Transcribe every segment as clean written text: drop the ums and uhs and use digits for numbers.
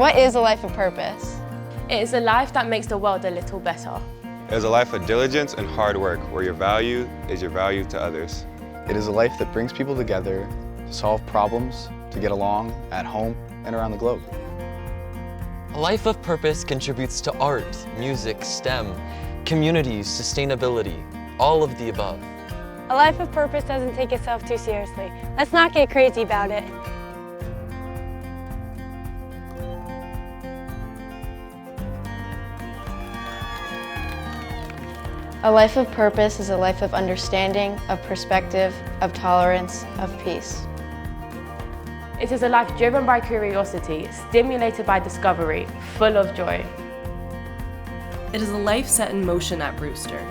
What is a life of purpose? It is a life that makes the world a little better. It is a life of diligence and hard work, where your value is your value to others. It is a life that brings people together to solve problems, to get along at home and around the globe. A life of purpose contributes to art, music, STEM, communities, sustainability, all of the above. A life of purpose doesn't take itself too seriously. Let's not get crazy about it. A life of purpose is a life of understanding, of perspective, of tolerance, of peace. It is a life driven by curiosity, stimulated by discovery, full of joy. It is a life set in motion at Brewster,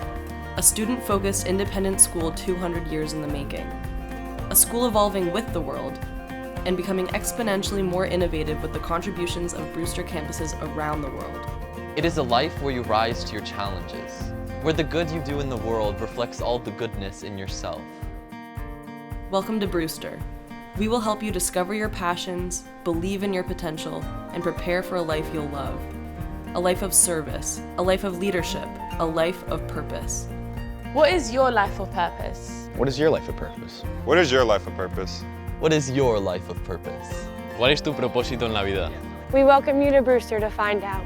a student-focused independent school 200 years in the making. A school evolving with the world and becoming exponentially more innovative with the contributions of Brewster campuses around the world. It is a life where you rise to your challenges, where the good you do in the world reflects all the goodness in yourself. Welcome to Brewster. We will help you discover your passions, believe in your potential, and prepare for a life you'll love. A life of service, a life of leadership, a life of purpose. What is your life of purpose? What is your life of purpose? What is your life of purpose? What is your life of purpose? ¿Cuál es tu propósito en la vida? We welcome you to Brewster to find out.